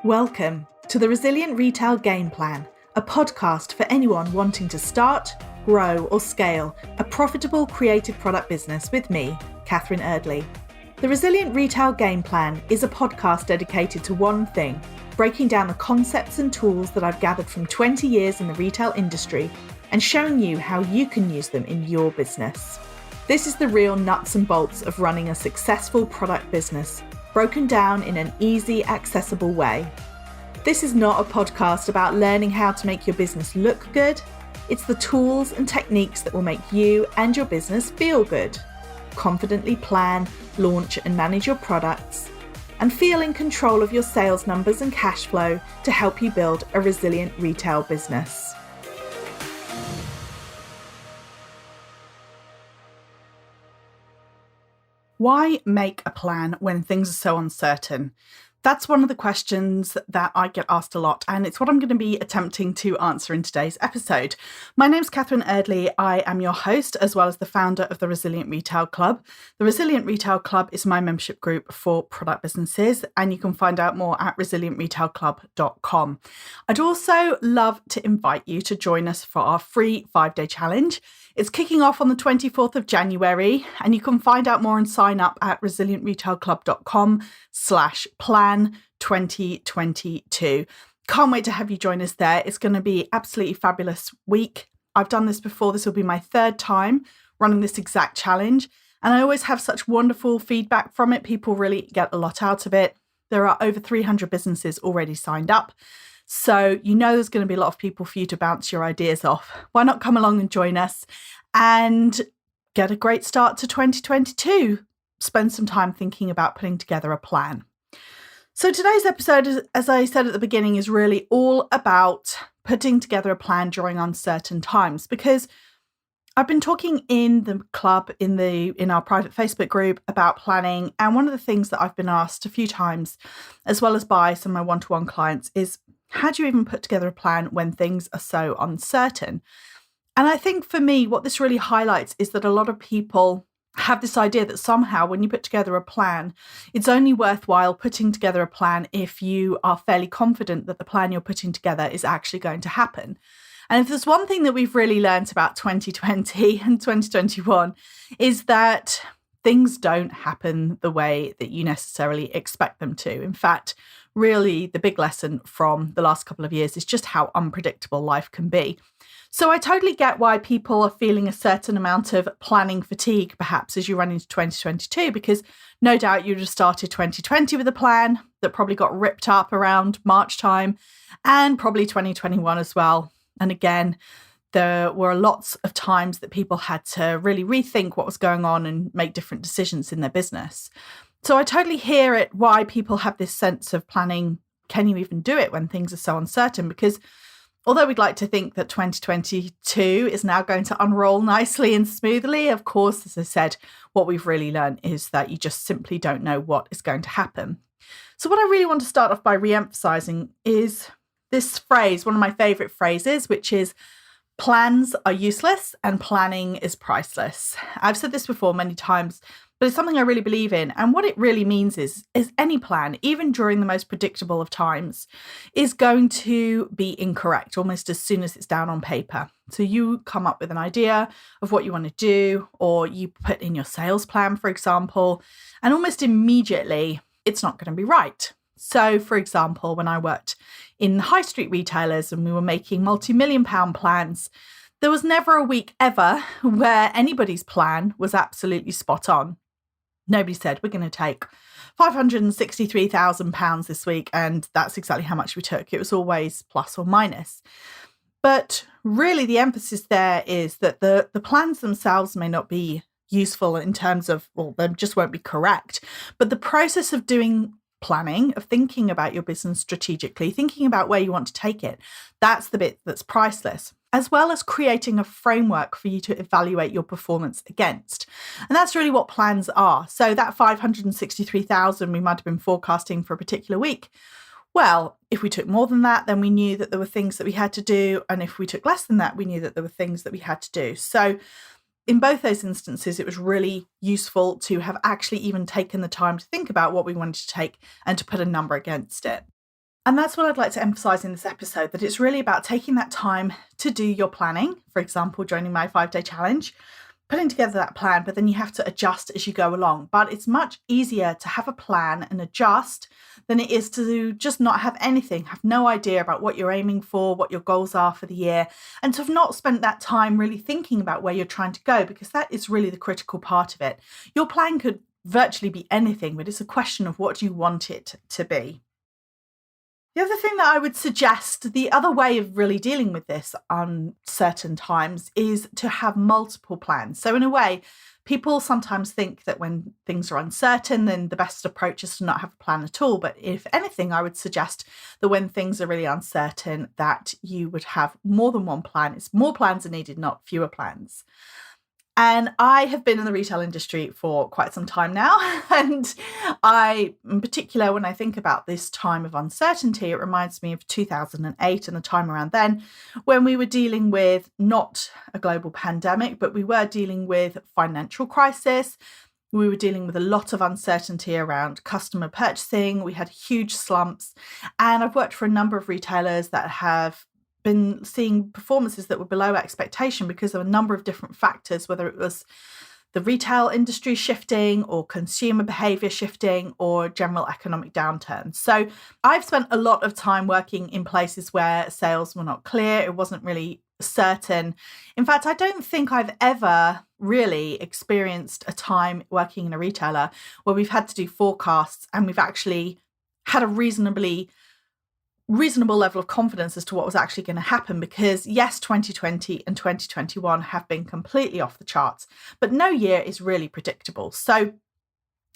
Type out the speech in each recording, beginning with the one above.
Welcome to the Resilient Retail Game Plan, a podcast for anyone wanting to start, grow or scale a profitable creative product business with me, Catherine Erdley. The Resilient Retail Game Plan is a podcast dedicated to one thing, breaking down the concepts and tools that I've gathered from 20 years in the retail industry and showing you how you can use them in your business. This is the real nuts and bolts of running a successful product business, broken down in an easy, accessible way. This is not a podcast about learning how to make your business look good. It's the tools and techniques that will make you and your business feel good. Confidently plan, launch and manage your products, and feel in control of your sales numbers and cash flow to help you build a resilient retail business. Why make a plan when things are so uncertain? That's one of the questions that I get asked a lot, and it's what I'm going to be attempting to answer in today's episode. My name's Catherine Erdley. I am your host, as well as the founder of the Resilient Retail Club. The Resilient Retail Club is my membership group for product businesses, and you can find out more at resilientretailclub.com. I'd also love to invite you to join us for our free 5-day challenge. It's kicking off on the 24th of January, and you can find out more and sign up at resilientretailclub.com/plan 2022. Can't wait to have you join us there. It's going to be absolutely fabulous week. I've done this before. This will be my third time running this exact challenge, and I always have such wonderful feedback from it. People really get a lot out of it. There are over 300 businesses already signed up. So you know there's going to be a lot of people for you to bounce your ideas off. Why not come along and join us and get a great start to 2022? Spend some time thinking about putting together a plan. So today's episode, as I said at the beginning, is really all about putting together a plan during uncertain times, because I've been talking in the club, in our private Facebook group, about planning. And one of the things that I've been asked a few times, as well as by some of my one-to-one clients, is how do you even put together a plan when things are so uncertain? And I think for me, what this really highlights is that a lot of people have this idea that somehow when you put together a plan, it's only worthwhile putting together a plan if you are fairly confident that the plan you're putting together is actually going to happen. And if there's one thing that we've really learned about 2020 and 2021 is that things don't happen the way that you necessarily expect them to. In fact, really the big lesson from the last couple of years is just how unpredictable life can be. So I totally get why people are feeling a certain amount of planning fatigue, perhaps as you run into 2022, because no doubt you'd have started 2020 with a plan that probably got ripped up around March time, and probably 2021 as well. And again, there were lots of times that people had to really rethink what was going on and make different decisions in their business. So I totally hear it, why people have this sense of planning. Can you even do it when things are so uncertain? Because although we'd like to think that 2022 is now going to unroll nicely and smoothly, of course, as I said, what we've really learned is that you just simply don't know what is going to happen. So what I really want to start off by re-emphasizing is this phrase, one of my favorite phrases, which is plans are useless and planning is priceless. I've said this before many times, but it's something I really believe in. And what it really means is any plan, even during the most predictable of times, is going to be incorrect almost as soon as it's down on paper. So you come up with an idea of what you want to do, or you put in your sales plan, for example, and almost immediately it's not going to be right. So, for example, when I worked in high street retailers and we were making multi-million pound plans, there was never a week ever where anybody's plan was absolutely spot on. Nobody said, we're going to take £563,000 this week, and that's exactly how much we took. It was always plus or minus. But really the emphasis there is that the plans themselves may not be useful in terms of, well, they just won't be correct. But the process of doing planning, of thinking about your business strategically, thinking about where you want to take it, that's the bit that's priceless, as well as creating a framework for you to evaluate your performance against. And that's really what plans are. So that 563,000 we might have been forecasting for a particular week. Well, if we took more than that, then we knew that there were things that we had to do. And if we took less than that, we knew that there were things that we had to do. So in both those instances, it was really useful to have actually even taken the time to think about what we wanted to take and to put a number against it. And that's what I'd like to emphasize in this episode, that it's really about taking that time to do your planning. For example, joining my 5-day challenge, putting together that plan, but then you have to adjust as you go along. But it's much easier to have a plan and adjust than it is to just not have anything, have no idea about what you're aiming for, what your goals are for the year, and to have not spent that time really thinking about where you're trying to go, because that is really the critical part of it. Your plan could virtually be anything, but it's a question of what you want it to be. The other thing that I would suggest, the other way of really dealing with this on certain times, is to have multiple plans. So in a way, people sometimes think that when things are uncertain, then the best approach is to not have a plan at all. But if anything, I would suggest that when things are really uncertain, that you would have more than one plan. It's more plans are needed, not fewer plans. And I have been in the retail industry for quite some time now. And I, in particular, when I think about this time of uncertainty, it reminds me of 2008 and the time around then, when we were dealing with not a global pandemic, but we were dealing with financial crisis. We were dealing with a lot of uncertainty around customer purchasing. We had huge slumps. And I've worked for a number of retailers that have been seeing performances that were below expectation because of a number of different factors, whether it was the retail industry shifting or consumer behavior shifting or general economic downturn. So I've spent a lot of time working in places where sales were not clear. It wasn't really certain. In fact, I don't think I've ever really experienced a time working in a retailer where we've had to do forecasts and we've actually had a reasonable level of confidence as to what was actually going to happen, because yes, 2020 and 2021 have been completely off the charts, but no year is really predictable. So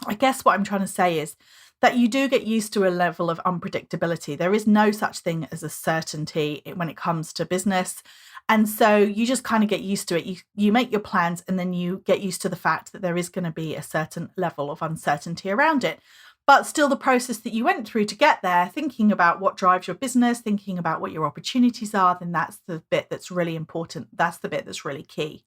I guess what I'm trying to say is that you do get used to a level of unpredictability. There is no such thing as a certainty when it comes to business. And so you just kind of get used to it. You make your plans and then you get used to the fact that there is going to be a certain level of uncertainty around it. But still, the process that you went through to get there, thinking about what drives your business, thinking about what your opportunities are, then that's the bit that's really important. That's the bit that's really key.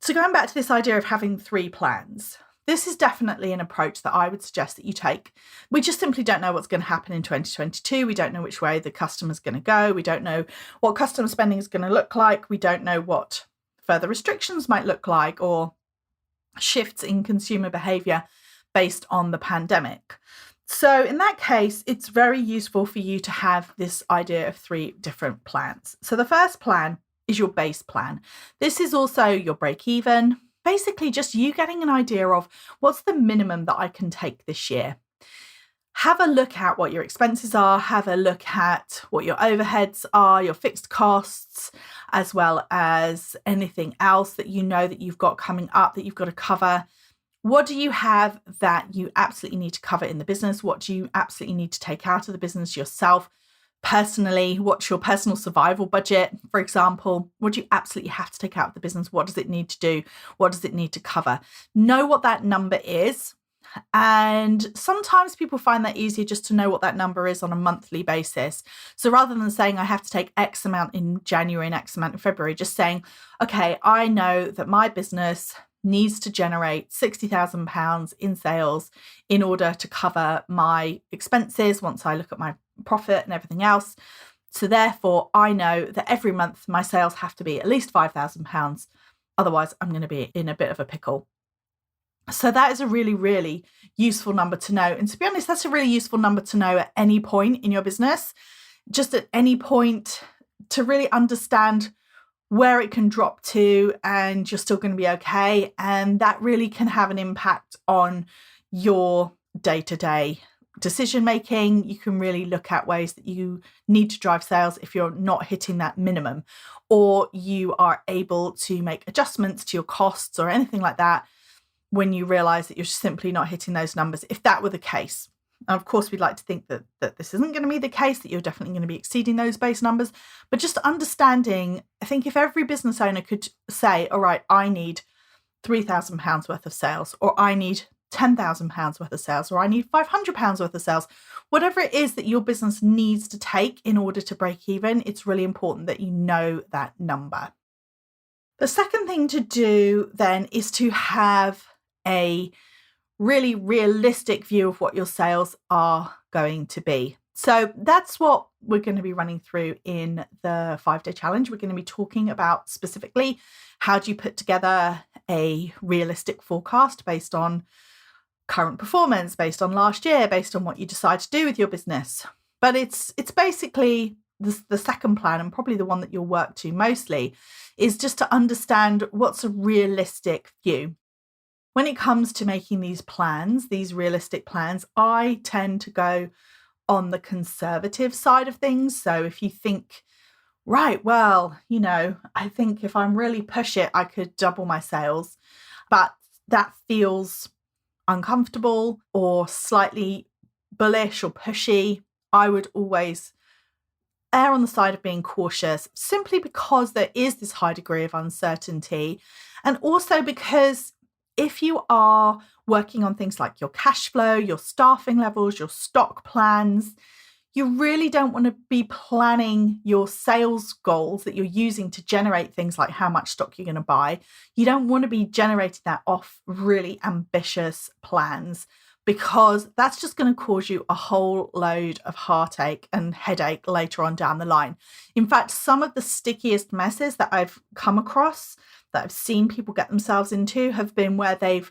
So going back to this idea of having 3 plans, this is definitely an approach that I would suggest that you take. We just simply don't know what's going to happen in 2022. We don't know which way the customer's going to go. We don't know what customer spending is going to look like. We don't know what further restrictions might look like or shifts in consumer behavior based on the pandemic. So in that case, it's very useful for you to have this idea of 3 different plans. So the first plan is your base plan. This is also your break even. Basically, just you getting an idea of what's the minimum that I can take this year. Have a look at what your expenses are, have a look at what your overheads are, your fixed costs, as well as anything else that you know that you've got coming up that you've got to cover. What do you have that you absolutely need to cover in the business? What do you absolutely need to take out of the business yourself? Personally, what's your personal survival budget, for example? What do you absolutely have to take out of the business? What does it need to do? What does it need to cover? Know what that number is. And sometimes people find that easier just to know what that number is on a monthly basis. So rather than saying I have to take X amount in January and X amount in February, just saying, okay, I know that my business needs to generate £60,000 in sales in order to cover my expenses once I look at my profit and everything else. So therefore, I know that every month my sales have to be at least £5,000. Otherwise, I'm going to be in a bit of a pickle. So that is a really, really useful number to know. And to be honest, that's a really useful number to know at any point in your business, just at any point, to really understand where it can drop to and you're still going to be okay. And that really can have an impact on your day-to-day decision making. You can really look at ways that you need to drive sales if you're not hitting that minimum, or you are able to make adjustments to your costs or anything like that when you realize that you're simply not hitting those numbers, if that were the case. And of course, we'd like to think that this isn't going to be the case, that you're definitely going to be exceeding those base numbers. But just understanding, I think if every business owner could say, all right, I need £3,000 worth of sales, or I need £10,000 worth of sales, or I need £500 worth of sales, whatever it is that your business needs to take in order to break even, it's really important that you know that number. The second thing to do then is to have a really realistic view of what your sales are going to be. So that's what we're going to be running through in the 5-day challenge. We're going to be talking about specifically how do you put together a realistic forecast based on current performance, based on last year, based on what you decide to do with your business. But it's basically the second plan, and probably the one that you'll work to mostly, is just to understand what's a realistic view. When it comes to making these plans, these realistic plans, I tend to go on the conservative side of things. So if you think, right, well, I think if I'm really push it, I could double my sales, but that feels uncomfortable or slightly bullish or pushy, I would always err on the side of being cautious, simply because there is this high degree of uncertainty. And also because if you are working on things like your cash flow, your staffing levels, your stock plans, you really don't want to be planning your sales goals that you're using to generate things like how much stock you're going to buy. You don't want to be generating that off really ambitious plans, because that's just going to cause you a whole load of heartache and headache later on down the line. In fact, some of the stickiest messes that I've come across, that I've seen people get themselves into, have been where they've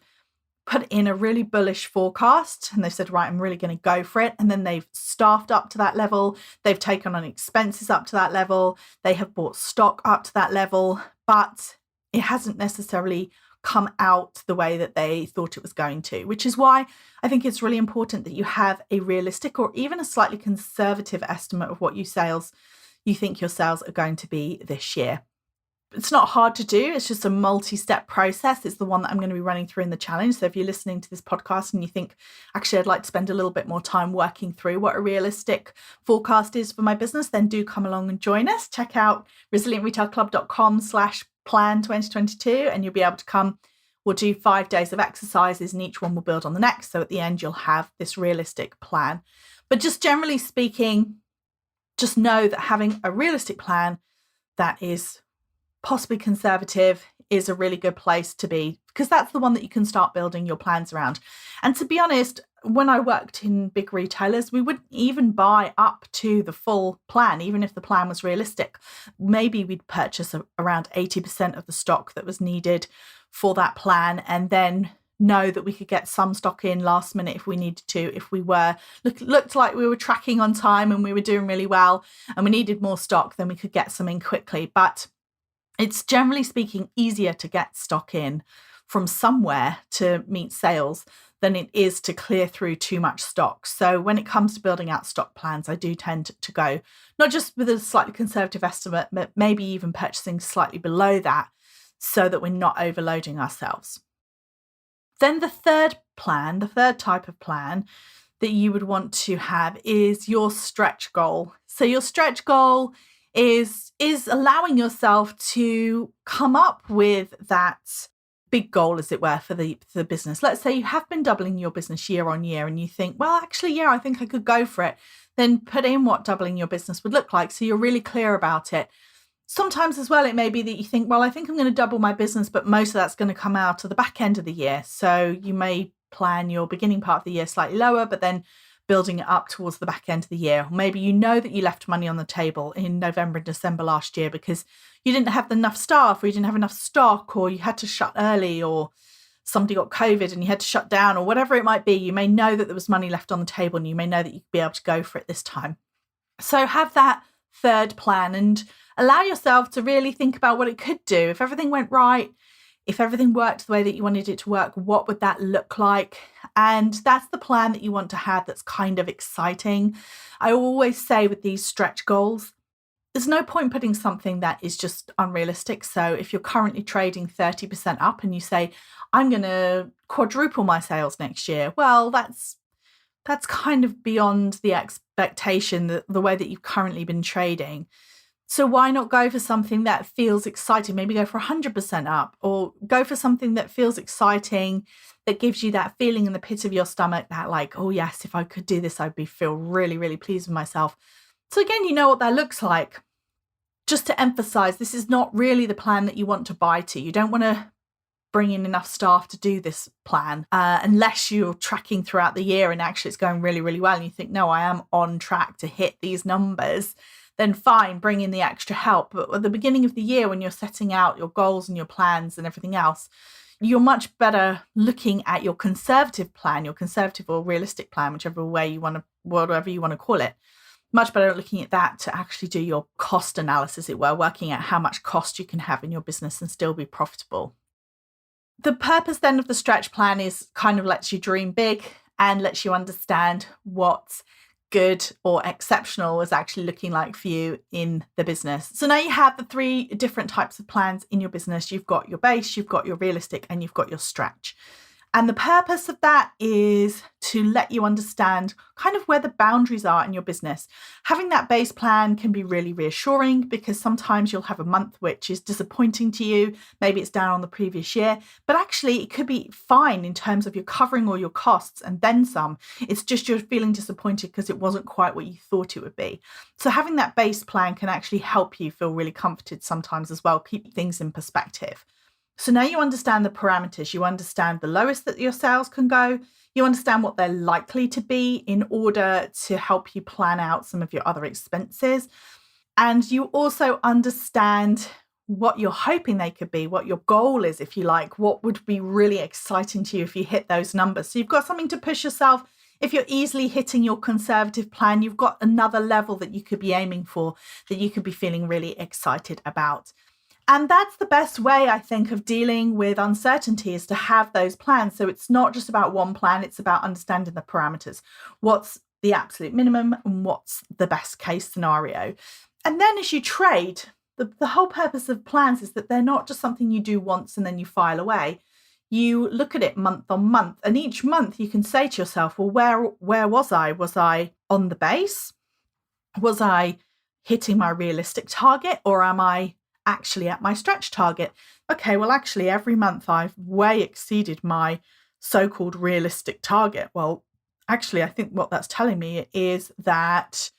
put in a really bullish forecast and they've said, right, I'm really going to go for it. And then they've staffed up to that level. They've taken on expenses up to that level. They have bought stock up to that level, but it hasn't necessarily come out the way that they thought it was going to, which is why I think it's really important that you have a realistic or even a slightly conservative estimate of what you think your sales are going to be this year. It's not hard to do. It's just a multi-step process. It's the one that I'm going to be running through in the challenge. So if you're listening to this podcast and you think, actually, I'd like to spend a little bit more time working through what a realistic forecast is for my business, then do come along and join us. Check out resilientretailclub.com/plan 2022 and you'll be able to come. We'll do 5 days of exercises and each one will build on the next. So at the end, you'll have this realistic plan. But just generally speaking, just know that having a realistic plan that is possibly conservative is a really good place to be, because that's the one that you can start building your plans around. And to be honest, when I worked in big retailers, we wouldn't even buy up to the full plan, even if the plan was realistic. Maybe we'd purchase around 80% of the stock that was needed for that plan, and then know that we could get some stock in last minute if we needed to, if we were looked like we were tracking on time and we were doing really well and we needed more stock, then we could get some in quickly. But it's generally speaking easier to get stock in from somewhere to meet sales than it is to clear through too much stock. So when it comes to building out stock plans, I do tend to go not just with a slightly conservative estimate, but maybe even purchasing slightly below that so that we're not overloading ourselves. Then the third type of plan that you would want to have is your stretch goal. So your stretch goal is allowing yourself to come up with that big goal, as it were, for the business. Let's say you have been doubling your business year on year and you think, well, actually, yeah, I think I could go for it. Then put in what doubling your business would look like so you're really clear about it. Sometimes as well, it may be that you think, well, I think I'm going to double my business, but most of that's going to come out at the back end of the year. So you may plan your beginning part of the year slightly lower, but then building it up towards the back end of the year. Or maybe you know that you left money on the table in November and December last year because you didn't have enough staff, or you didn't have enough stock, or you had to shut early, or somebody got COVID and you had to shut down, or whatever it might be. You may know that there was money left on the table and you may know that you could be able to go for it this time. So have that third plan and allow yourself to really think about what it could do. If everything went right, if everything worked the way that you wanted it to work, what would that look like? And that's the plan that you want to have that's kind of exciting. I always say with these stretch goals, there's no point putting something that is just unrealistic. So if you're currently trading 30% up and you say, I'm going to quadruple my sales next year, well, that's kind of beyond the expectation, the way that you've currently been trading. So why not go for something that feels exciting? Maybe go for 100% up, or go for something that feels exciting, that gives you that feeling in the pit of your stomach that like, oh yes, if I could do this, I'd feel really, really pleased with myself. So again, you know what that looks like. Just to emphasize, this is not really the plan that you want to buy to. You don't want to bring in enough staff to do this plan, unless you're tracking throughout the year and actually it's going really, really well and you think, no, I am on track to hit these numbers, then fine, bring in the extra help. But at the beginning of the year, when you're setting out your goals and your plans and everything else, you're much better looking at your conservative plan, your conservative or realistic plan, whichever way you want to, whatever you want to call it. Much better at looking at that to actually do your cost analysis, as it were, working out how much cost you can have in your business and still be profitable. The purpose then of the stretch plan is kind of lets you dream big and lets you understand what good or exceptional is actually looking like for you in the business. So now you have the 3 different types of plans in your business. You've got your base, you've got your realistic, and you've got your stretch. And the purpose of that is to let you understand kind of where the boundaries are in your business. Having that base plan can be really reassuring because sometimes you'll have a month which is disappointing to you. Maybe it's down on the previous year, but actually it could be fine in terms of you're covering all your costs and then some. It's just you're feeling disappointed because it wasn't quite what you thought it would be. So having that base plan can actually help you feel really comforted sometimes as well, keep things in perspective. So now you understand the parameters, you understand the lowest that your sales can go, you understand what they're likely to be in order to help you plan out some of your other expenses. And you also understand what you're hoping they could be, what your goal is, if you like, what would be really exciting to you if you hit those numbers. So you've got something to push yourself. If you're easily hitting your conservative plan, you've got another level that you could be aiming for, that you could be feeling really excited about. And that's the best way, I think, of dealing with uncertainty, is to have those plans. So it's not just about one plan, it's about understanding the parameters. What's the absolute minimum and what's the best case scenario? And then as you trade, the whole purpose of plans is that they're not just something you do once and then you file away. You look at it month on month, and each month you can say to yourself, well, where was I? Was I on the base? Was I hitting my realistic target, or am I actually at my stretch target? Okay, well, actually, every month I've way exceeded my so-called realistic target. Well, actually, I think what that's telling me is that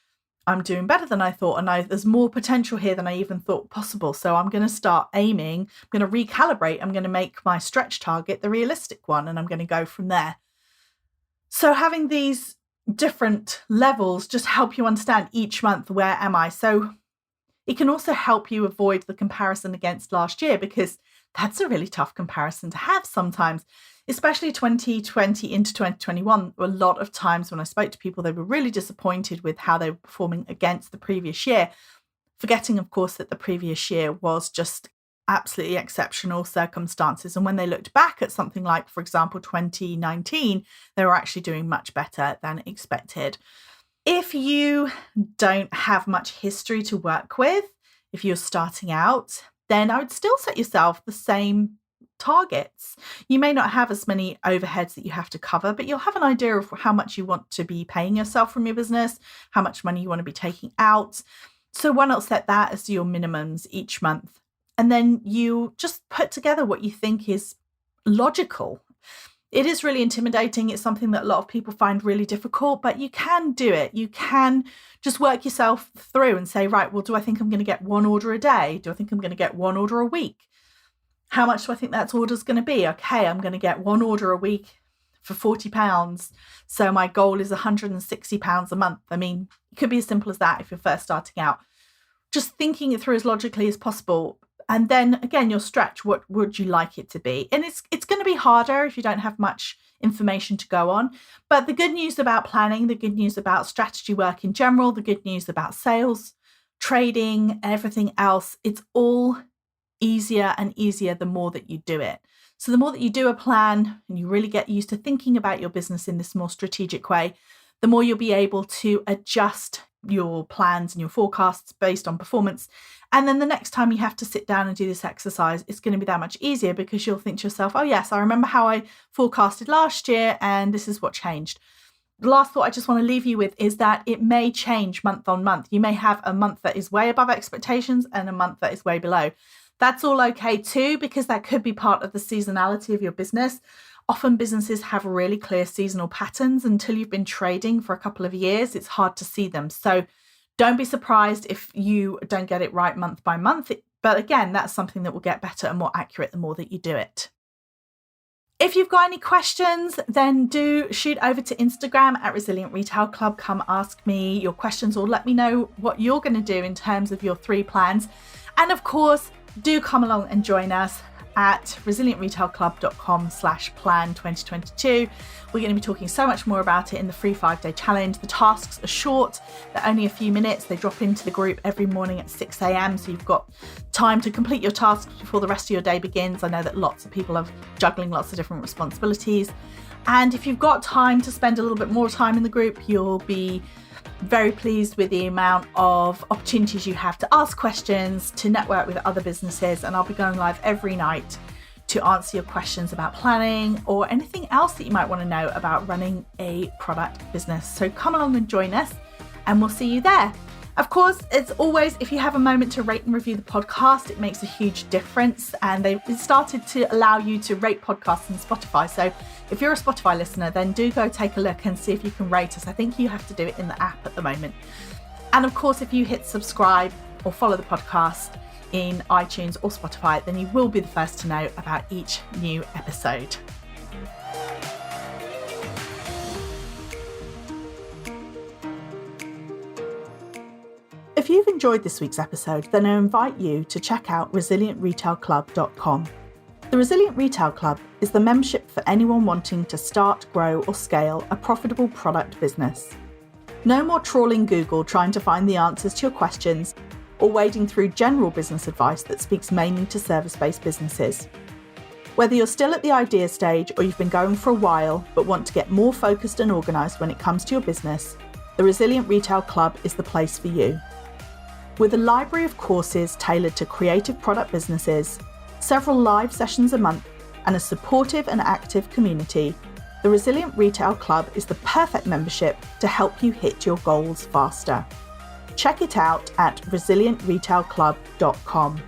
I'm doing better than I thought, and there's more potential here than I even thought possible. So I'm going to start aiming, I'm going to recalibrate, I'm going to make my stretch target the realistic one, and I'm going to go from there. So having these different levels just help you understand each month, where am I? So it can also help you avoid the comparison against last year, because that's a really tough comparison to have sometimes, especially 2020 into 2021. A lot of times when I spoke to people, they were really disappointed with how they were performing against the previous year, forgetting, of course, that the previous year was just absolutely exceptional circumstances. And when they looked back at something like, for example, 2019, they were actually doing much better than expected. If you don't have much history to work with, if you're starting out, then I would still set yourself the same targets. You may not have as many overheads that you have to cover, but you'll have an idea of how much you want to be paying yourself from your business, how much money you want to be taking out. So why not set that as your minimums each month? And then you just put together what you think is logical. It is really intimidating. It's something that a lot of people find really difficult, but you can do it. You can just work yourself through and say, right, well, do I think I'm going to get one order a day? Do I think I'm going to get one order a week? How much do I think that order's going to be? Okay, I'm going to get one order a week for £40. So my goal is £160 a month. I mean, it could be as simple as that if you're first starting out. Just thinking it through as logically as possible. And then again, your stretch, what would you like it to be? And it's going to be harder if you don't have much information to go on. But the good news about planning, the good news about strategy work in general, the good news about sales, trading, everything else, it's all easier and easier the more that you do it. So the more that you do a plan and you really get used to thinking about your business in this more strategic way, the more you'll be able to adjust your plans and your forecasts based on performance. And then the next time you have to sit down and do this exercise, it's going to be that much easier, because you'll think to yourself, oh yes, I remember how I forecasted last year and this is what changed. The last thought I just want to leave you with is that it may change month on month. You may have a month that is way above expectations and a month that is way below. That's all okay too, because that could be part of the seasonality of your business. Often businesses have really clear seasonal patterns. Until you've been trading for a couple of years, it's hard to see them. So don't be surprised if you don't get it right month by month. But again, that's something that will get better and more accurate the more that you do it. If you've got any questions, then do shoot over to Instagram at Resilient Retail Club. Come ask me your questions or let me know what you're going to do in terms of your 3 plans. And of course, do come along and join us at resilientretailclub.com/plan2022. We're going to be talking so much more about it in the free 5-day challenge. The tasks are short, they're only a few minutes. They drop into the group every morning at 6 a.m. So you've got time to complete your tasks before the rest of your day begins. I know that lots of people are juggling lots of different responsibilities. And if you've got time to spend a little bit more time in the group, you'll be very pleased with the amount of opportunities you have to ask questions, to network with other businesses, and I'll be going live every night to answer your questions about planning or anything else that you might want to know about running a product business. So come along and join us, and we'll see you there. Of course, as always, if you have a moment to rate and review the podcast, it makes a huge difference. And they've started to allow you to rate podcasts on Spotify. So if you're a Spotify listener, then do go take a look and see if you can rate us. I think you have to do it in the app at the moment. And of course, if you hit subscribe or follow the podcast in iTunes or Spotify, then you will be the first to know about each new episode. If you've enjoyed this week's episode, then I invite you to check out resilientretailclub.com. The Resilient Retail Club is the membership for anyone wanting to start, grow, or scale a profitable product business. No more trawling Google trying to find the answers to your questions or wading through general business advice that speaks mainly to service-based businesses. Whether you're still at the idea stage or you've been going for a while but want to get more focused and organised when it comes to your business, the Resilient Retail Club is the place for you. With a library of courses tailored to creative product businesses, several live sessions a month, and a supportive and active community, the Resilient Retail Club is the perfect membership to help you hit your goals faster. Check it out at resilientretailclub.com.